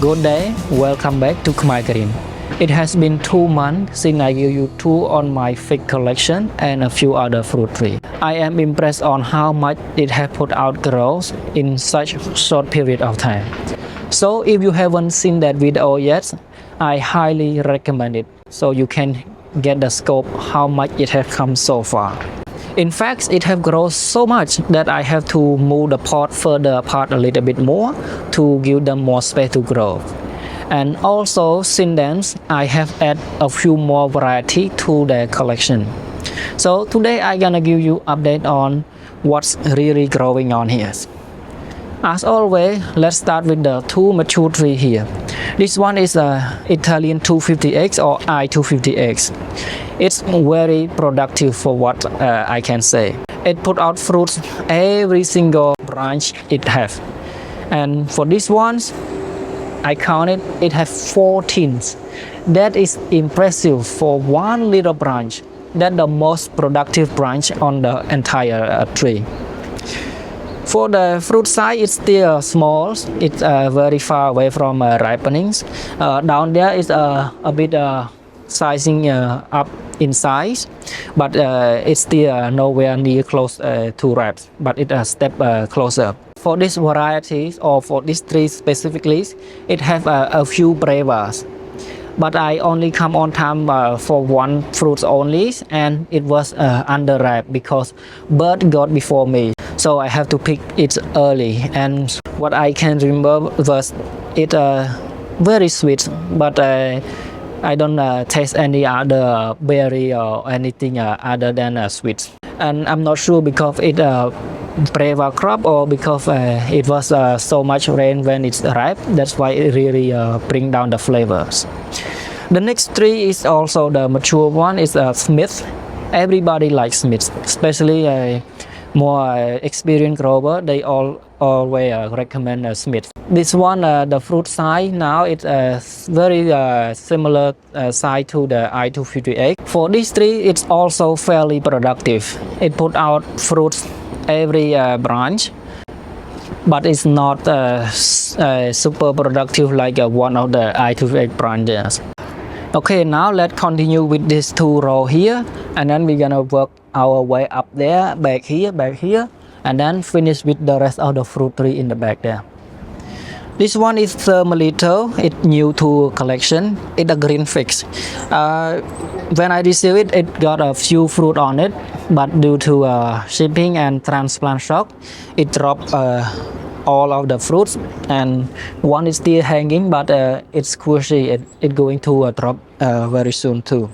Good day, welcome back to Khmer Green. It has been 2 months since I gave you two on my fig collection and a few other fruit trees. I am impressed on how much it has put out growth in such short period of time. So if you haven't seen that video yet, I highly recommend it so you can get the scope how much it has come so far. In fact, it has grown so much that I have to move the pot further apart a little bit more to give them more space to grow. And also, since then, I have added a few more variety to the collection. So today I'm gonna give you update on what's really growing on here. As always, let's start with the two mature tree here. This one is a Italian 250X or I250X. It's very productive for what I can say. It put out fruits every single branch it has. And for this ones, I counted it has 14. That is impressive for one little branch. That's the most productive branch on the entire tree. For the fruit size, it's still small. It's very far away from ripening. Down there is a bit sizing up in size, but it's still nowhere near close to ripe. But it's a step closer. For this variety or for this tree specifically, it has a few brevas. But I only come on time for one fruit only, and it was underripe because bird got before me. So I have to pick it early. And what I can remember was it very sweet, but I don't taste any other berry or anything other than sweet. And I'm not sure because it breva crop or because it was so much rain when it's ripe. That's why it really bring down the flavors. The next tree is also the mature one. Is Smith. Everybody likes Smith, especially more experienced grower. They always recommend Smith. This one, the fruit size now it's very similar size to the I258. For this tree, it's also fairly productive. It put out fruits every branch, but it's not super productive like one of the I258 branches. Okay, now let's continue with these two rows here, and then we're gonna work our way up there, back here, and then finish with the rest of the fruit tree in the back there. This one is Thermalito. It's new to collection. It's a green fig. When I received it, it got a few fruit on it, but due to shipping and transplant shock, it dropped all of the fruits, and one is still hanging, but it's squishy. It's going to drop very soon too.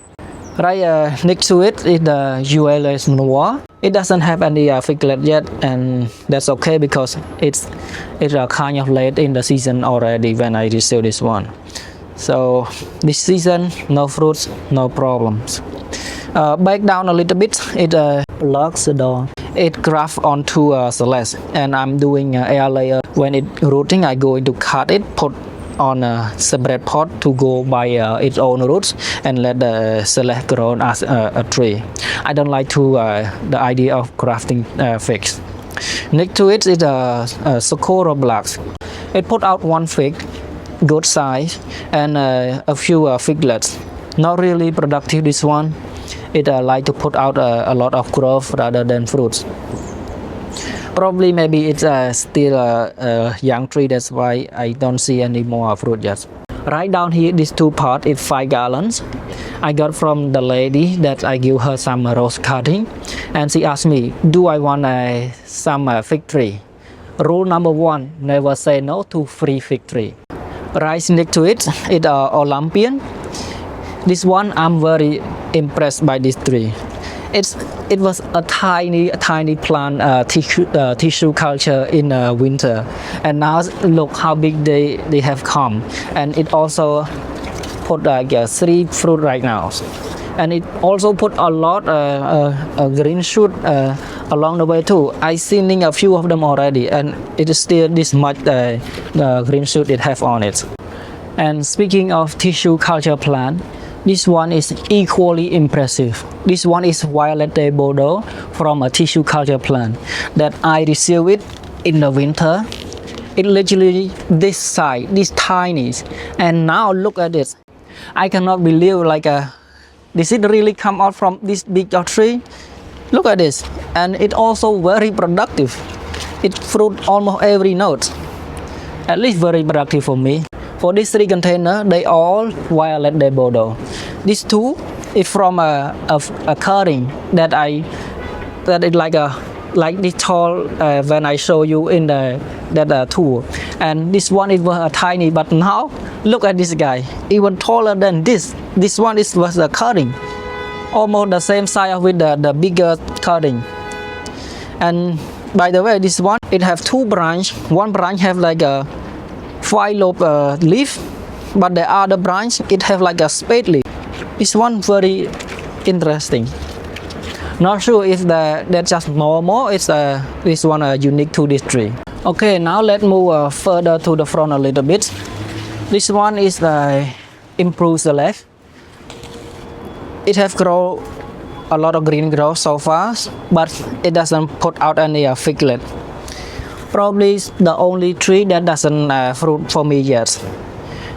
Right next to it is the Jules Noir. It doesn't have any figlet yet, and that's okay because it's kind of late in the season already when I received this one. So this season, no fruits, no problems. Back down a little bit, it locks the door. It grafts onto celeste, and I'm doing air layer. When it rooting, I go to cut it, put on a separate pot to go by its own roots and let the celeste grow as a tree. I don't like to the idea of grafting figs. Next to it is a Socorro Blacks. It put out one fig, good size, and a few figlets. Not really productive this one. It like to put out a lot of growth rather than fruits. Probably maybe it's still a young tree, that's why I don't see any more fruit yet. Right down here, these two pots is 5 gallons. I got from the lady that I give her some rose cutting, and she asked me, do I want some fig tree? Rule number 1, never say no to free fig tree. Right next to it is Olympian. This one I'm very impressed by this tree. It was a tiny plant tissue culture in winter, and now look how big they have come. And it also put like 3 fruit right now, and it also put a lot green shoot along the way too. I seen a few of them already, and it is still this much green shoot it have on it. And speaking of tissue culture plant, this one is equally impressive. This one is Violet de Bordeaux from a tissue culture plant that I received it in the winter. It literally this size, this tiny. And now look at this. I cannot believe like this it really come out from this big tree. Look at this. And it also very productive. It fruit almost every note. At least very productive for me. For these 3 containers, they all violet de Bordeaux. These 2 is from a cutting that is like this tall when I show you in that tool. And this one is tiny, but now look at this guy, even taller than this. This one was a cutting, almost the same size with the bigger cutting. And by the way, this one it have 2 branch. One branch have like a 5-lobe leaf, but the other branch it have like a spade leaf. This one very interesting. Not sure if that's just normal. It's this one unique to this tree. Okay, now let's move further to the front a little bit. This one is the improved select. It have grown a lot of green growth so far, but it doesn't put out any figlet. Probably the only tree that doesn't fruit for me yet.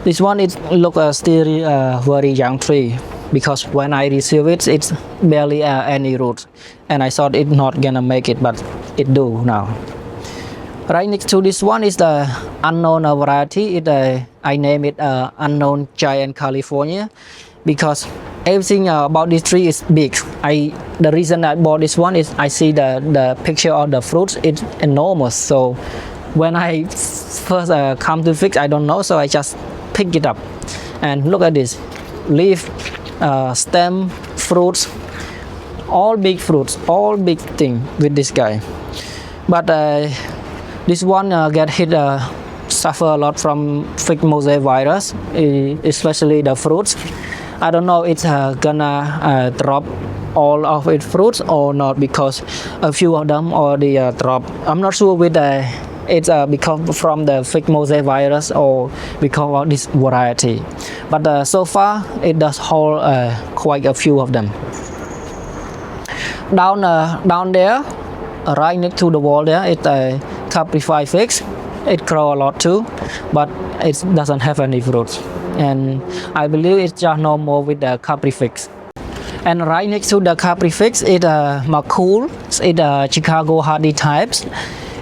This one is look still very young tree, because when I receive it, it's barely any root, and I thought it not gonna make it, but it do now. Right next to this one is the unknown variety. I name it unknown giant California, because everything about this tree is big. The reason I bought this one is I see the picture of the fruits. It's enormous. So when I first come to fix, I don't know, so I just pick it up. And look at this leaf, stem, fruits, all big fruits, all big thing with this guy. But this one get hit, suffer a lot from fig mosaic virus, especially the fruits. I don't know it's gonna drop all of its fruits or not, because a few of them already drop. I'm not sure with it's because from the fig mosaic virus or because of this variety, but so far it does hold quite a few of them. Down there, right next to the wall there, it's a caprify figs. It grow a lot too, but it doesn't have any fruits, and I believe it's just normal with the caprifix. And right next to the caprifix is Macul. It's Chicago hardy types.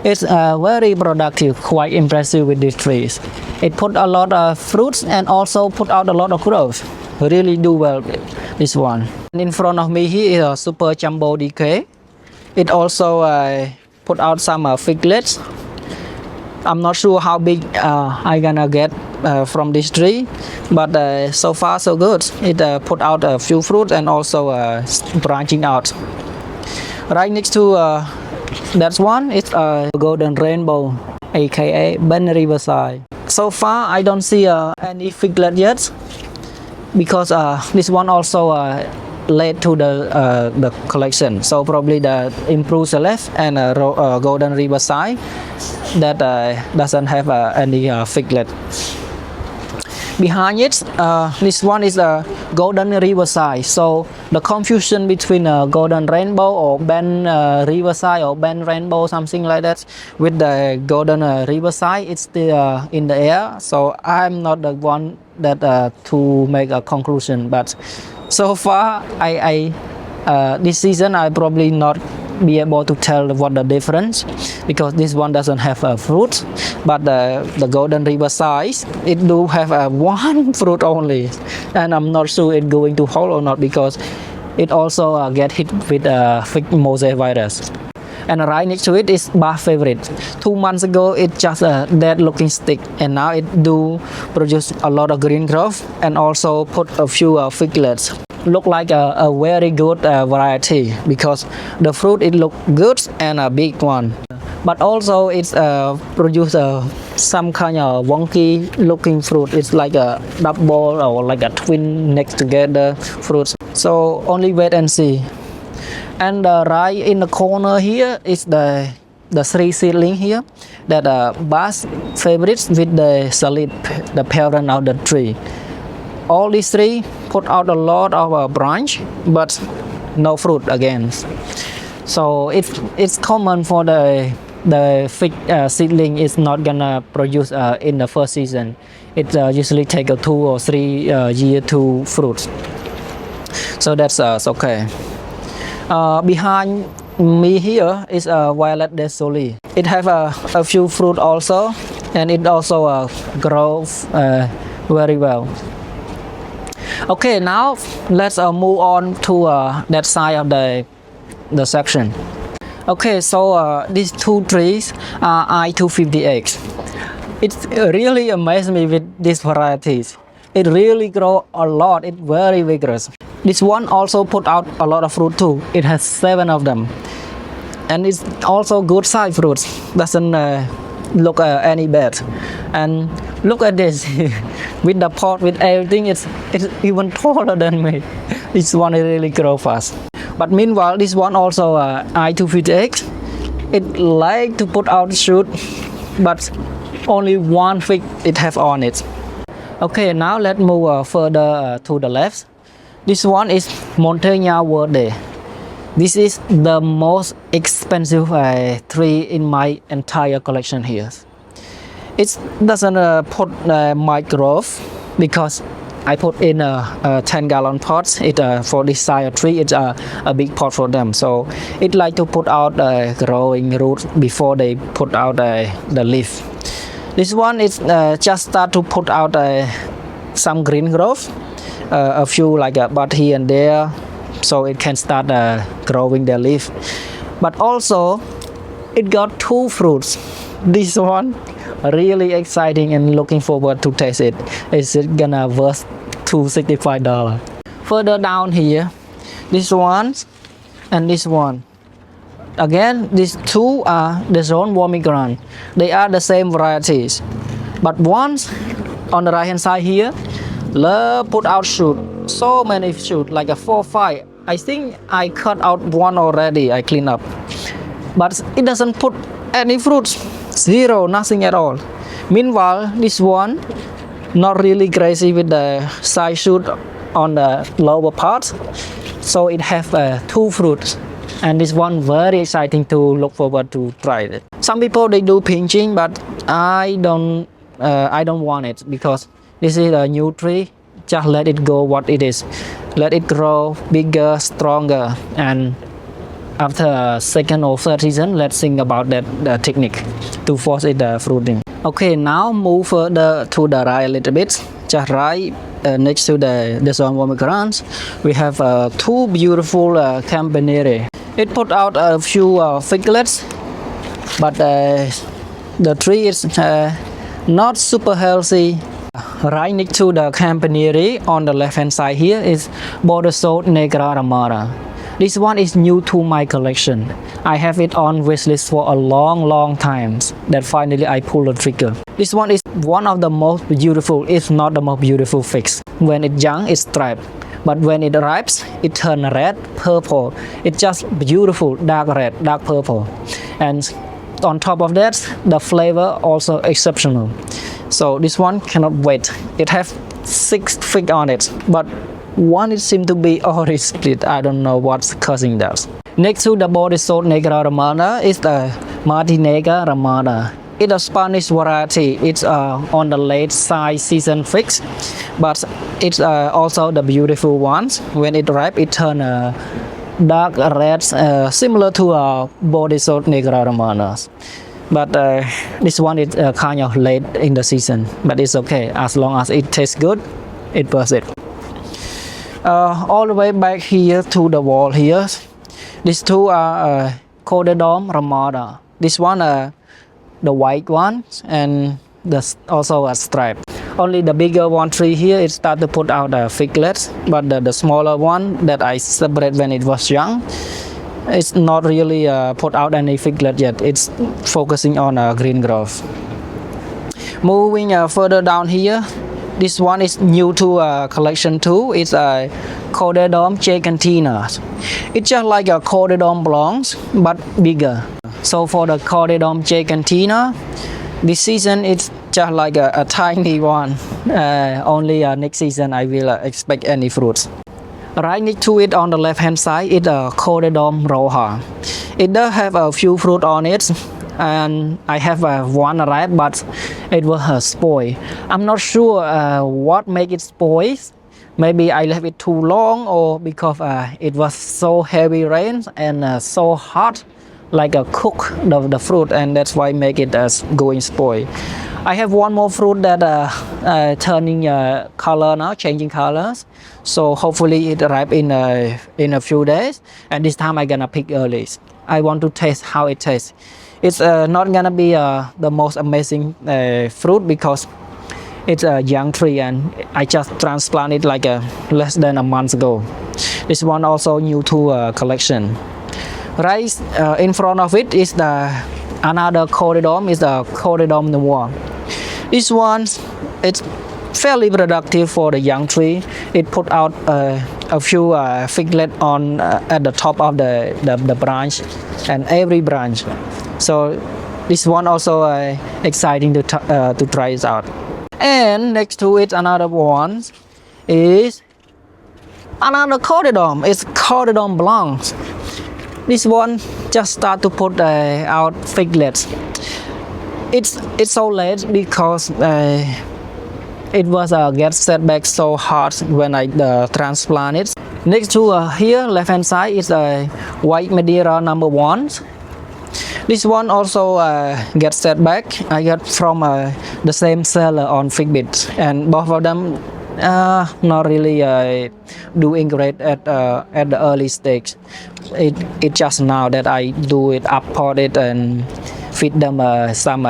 It's very productive, quite impressive with these trees. It put a lot of fruits and also put out a lot of growth. Really do well with this one. And in front of me here is a super jumbo decay. It also put out some figlets. I'm not sure how big I gonna get from this tree, but so far so good. It put out a few fruits and also branching out. Right next to that one is a golden rainbow, aka Ben Riverside. So far I don't see any figlet yet, because this one also led to the collection. So probably the improved select and golden riverside that doesn't have any figlet. Behind it, this one is a golden riverside. So the confusion between golden rainbow or Ben riverside or Ben rainbow, something like that, with the golden riverside, it's still in the air. So I'm not the one that to make a conclusion, but so far this season I probably not be able to tell what the difference, because this one doesn't have a fruit, but the golden riverside, it do have one fruit only, and I'm not sure it's going to hold or not, because it also get hit with fig mosaic virus. And right next to it is bar favorite. 2 months ago it just a dead looking stick, and now it do produce a lot of green growth and also put a few figlets. Look like a very good variety, because the fruit it look good and a big one, but also it's produce some kind of wonky looking fruit. It's like a double or like a twin next together fruits. So only wait and see. And right in the corner here is the 3 seedling here that Bass favorites with the solid, the parent of the tree. All these 3 put out a lot of branch, but no fruit again. So it's common for the the fig seedling is not gonna produce in the first season. It usually take a 2 or 3 year to fruit. So that's okay. Behind me here is a violet de soli. It have a few fruit also, and it also grows very well. Okay, now let's move on to that side of the section. Okay, so these two trees are I-258. It really amazed me with these varieties. It really grows a lot. It's very vigorous. This one also put out a lot of fruit too. It has 7 of them, and it's also good size fruits. Doesn't look any bad. And look at this. With the pot, with everything, it's even taller than me. This one really grow fast. But meanwhile, this one also I-258. It like to put out shoot, but only one fig it have on it. Okay, now let's move further to the left. This one is Montaña Verde. This is the most expensive tree in my entire collection here. It doesn't put much growth because I put in a 10-gallon pot. It for this size of tree, it's a big pot for them. So it like to put out growing roots before they put out the leaf. This one is just start to put out some green growth, a few like a bud here and there, so it can start growing their leaf. But also, it got 2 fruits. This one really exciting and looking forward to taste it. Is it gonna worth $265? Further down here, this one and this one. Again, these 2 are the zone pomegranate. They are the same varieties, but one's on the right hand side here, love put out shoot. So many shoot, like a 4 or 5. I think I cut out one already. I clean up, but it doesn't put any fruits. 0, nothing at all. Meanwhile, this one not really crazy with the side shoot on the lower part, so it have 2 fruits. And this one very exciting to look forward to try it. Some people they do pinching, but I don't want it because this is a new tree. Just let it go what it is. Let it grow bigger, stronger, and after 2nd or 3rd season, let's think about that technique to force it fruiting. Okay, now move further to the right a little bit. Just right next to the zone pomegranates, we have 2 beautiful campanile. It put out a few figlets, but the tree is not super healthy. Right next to the campanile on the left hand side here is Bordissot Negra Ramada. This one is new to my collection. I have it on wishlist for a long time. That finally I pull the trigger. This one is one of the most beautiful, if not the most beautiful figs. When it's young, it's striped. But when it ripes, it turns red, purple. It's just beautiful, dark red, dark purple. And on top of that, the flavor also exceptional. So this one cannot wait. It has 6 figs on it, but one it seems to be already split. I don't know what's causing that. Next to the Bordissot Negra Ramada is the Madeira Ramada. It's a Spanish variety. It's on the late side season figs, but it's also the beautiful ones. When it ripe, it turns dark red, similar to Bordissot Negra Ramada. But this one is kind of late in the season, but it's okay. As long as it tastes good, it's worth it. All the way back here to the wall here, these 2 are Cordone Ramada. This one the white one, and also a stripe. Only the bigger one tree here, it start to put out figlets, but the smaller one that I separate when it was young, it's not really put out any figlet yet. It's focusing on green growth. Moving further down here, this one is new to collection too. It's a Cordone Gigantina. It's just like a Cordone Blanc, but bigger. So for the Cordone Gigantina, this season it's just like a tiny one. Only next season I will expect any fruits. Right next to it on the left hand side is a Cordone Roja. It does have a few fruit on it. and I have one arrived, but it was spoiled. I'm not sure what make it spoil. Maybe I left it too long, or because it was so heavy rain and so hot, like a cook the fruit, and that's why make it going spoil. I have one more fruit that turning color now, changing colors. So hopefully it arrive in a few days, and this time I gonna pick early. I want to taste how it tastes. It's not gonna be the most amazing fruit because it's a young tree and I just transplanted like less than a month ago. This one also new to collection. Right in front of it is another Cordone, is the Cordone Negra. This one, it's fairly productive for the young tree. It put out a few figlets on at the top of the branch and every branch. So this one also exciting to try it out. And next to it, another one is another Cordone. It's Cordone Blanc. This one just start to put out figlets. It's so late because it was get set back so hard when I transplant it. Next to here, left hand side is a white Madeira number 1. This one also gets set back. I got from the same seller on Figbit, and both of them not really doing great at the early stage. It just now that I do it, uppot it and feed them some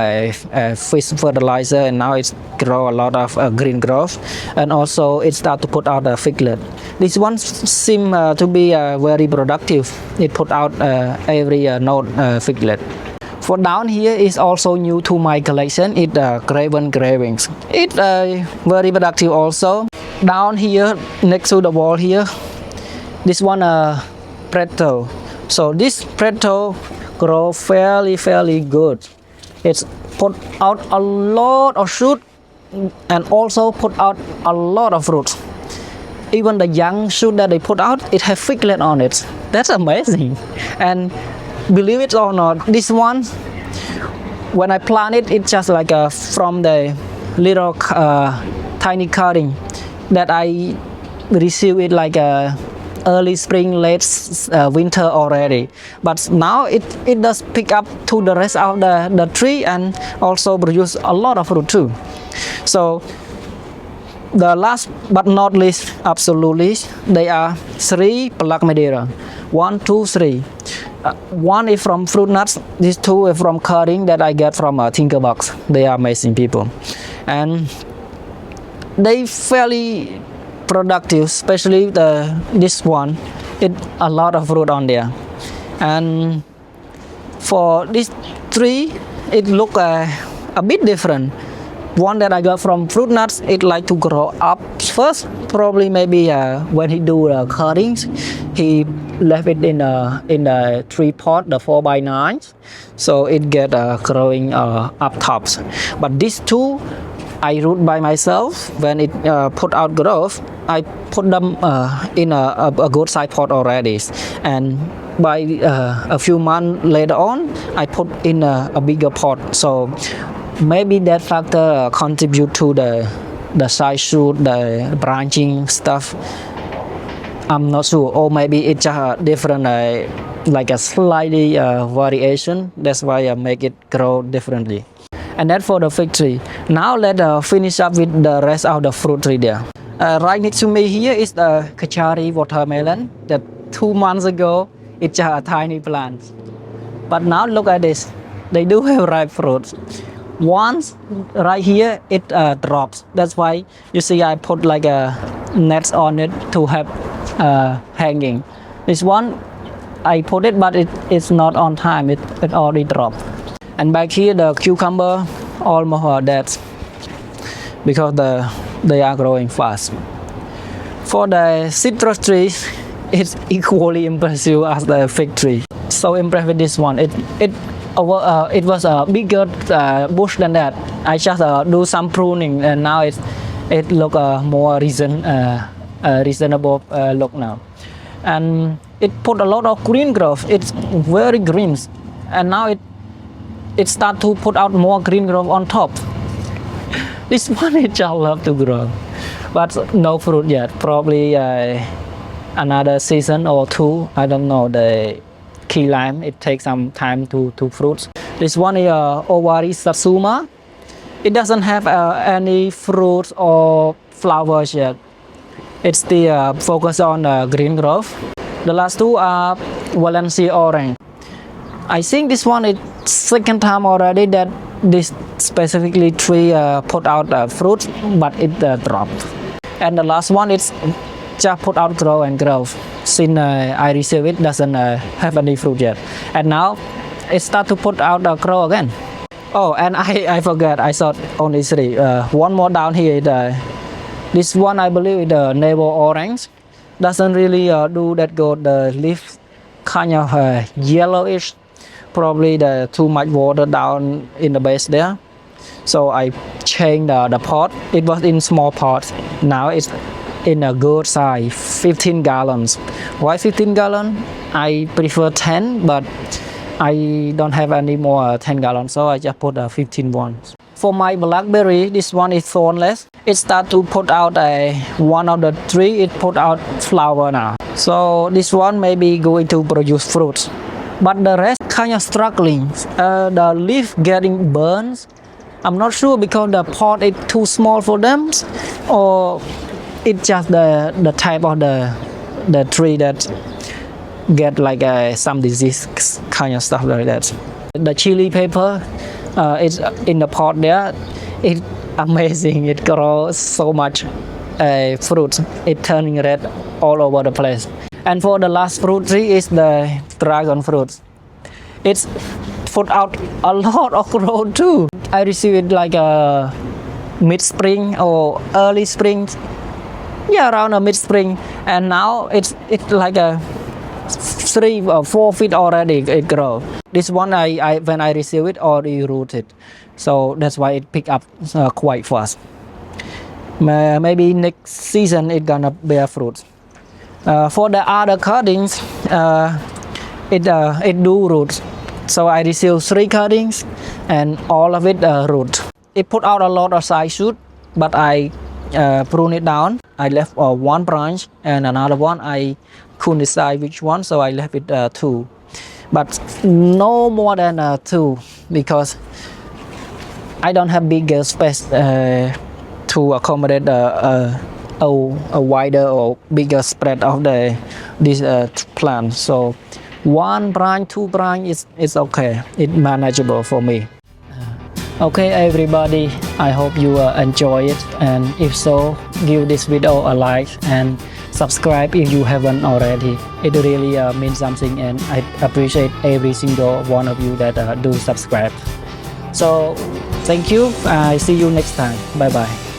fish fertilizer, and now it's grow a lot of green growth, and also it start to put out a figlet. This one seem to be very productive. It put out every node figlet. For down here is also new to my collection. It graven gravings. It very productive also. Down here next to the wall here, this one preto. So this preto grow fairly good. It's put out a lot of shoot and also put out a lot of fruit. Even the young shoot that they put out, it has figlet on it. That's amazing. And believe it or not, this one, when I plant it, it's just like from the little tiny cutting that I receive it like early spring, late winter already. But now it does pick up to the rest of the tree and also produce a lot of fruit too. So the last but not least, absolutely, they are 3 Black Madeira. 1, 2, 3. One is from fruit nuts. These 2 are from cutting that I get from Tinkerbox. They are amazing people, and they fairly productive, especially this one. It a lot of fruit on there. And for this tree, it look a bit different. One that I got from fruit nuts, it like to grow up first. Probably maybe when he do cuttings, he left it in a tree pot, the 4x9, so it get growing up tops. But these 2 I root by myself. When it put out growth, I put them in a good size pot already, and by a few months later on, I put in a bigger pot. So maybe that factor contribute to the size shoot, the branching stuff. I'm not sure, or maybe it's just different, like a slightly variation. That's why I make it grow differently. And that's for the fig tree. Now let's finish up with the rest of the fruit tree there. Right next to me here is the Kachari watermelon that 2 months ago it's just a tiny plant. But now look at this, they do have ripe fruits. Once right here it drops. That's why you see I put like a nets on it to have hanging. This one I put it, but it's not on time. It already dropped. And back here the cucumber almost are dead because they are growing fast. For the citrus trees, it's equally impressive as the fig tree. So impressed with this one. It was a bigger bush than that. I just do some pruning, and now it look more reasonable look now. And it put a lot of green growth. It's very green, and now it start to put out more green growth on top. This one it just love to grow, but no fruit yet. Probably another season or two. I don't know. The key lime, it takes some time to fruit. This one is Owari Satsuma. It doesn't have any fruits or flowers yet. It's the focus on green growth. The last two are Valencia orange. I think this one is second time already that this specifically tree put out fruit, but it dropped. And the last one is just put out grow and growth. Since I received it, doesn't have any fruit yet. And now it start to put out grow again. Oh, and I forgot, I thought only three. One more down here is this one, I believe is the navel orange. Doesn't really do that good. The leaf kind of yellowish. Probably the too much water down in the base there. So I changed the pot. It was in small pots. Now it's in a good size, 15 gallons. Why 15 gallons? I prefer 10, but I don't have any more 10 gallons, so I just put 15 ones. For my blackberry, this one is thornless. It start to put out one of the tree, it put out flower now. So this one may be going to produce fruits. But the rest kind of struggling. The leaf getting burns. I'm not sure because the pot is too small for them, or it's just the type of the tree that get like some disease kind of stuff like that. The chili pepper is in the pot there. It's amazing. It grows so much fruit. It's turning red all over the place. And for the last fruit tree is the dragon fruit. It's put out a lot of growth too. I received it like mid-spring or early spring. Yeah, around a mid-spring. And now it's like 3 or 4 feet already it grows. This one I when I receive it already rooted. So that's why it pick up quite fast. Maybe next season it gonna bear fruit. For the other cuttings, it do roots. So I received 3 cuttings and all of it root. It put out a lot of side shoot, but I prune it down. I left one branch and another one I couldn't decide which one, so I left it 2. But no more than 2 because I don't have bigger space to accommodate a wider or bigger spread of this plant. So 1 branch, 2 branch is okay. It's manageable for me. Okay everybody, I hope you enjoy it, and if so, give this video a like and subscribe if you haven't already. It really means something, and I appreciate every single one of you that do subscribe. So thank you. I see you next time. Bye bye.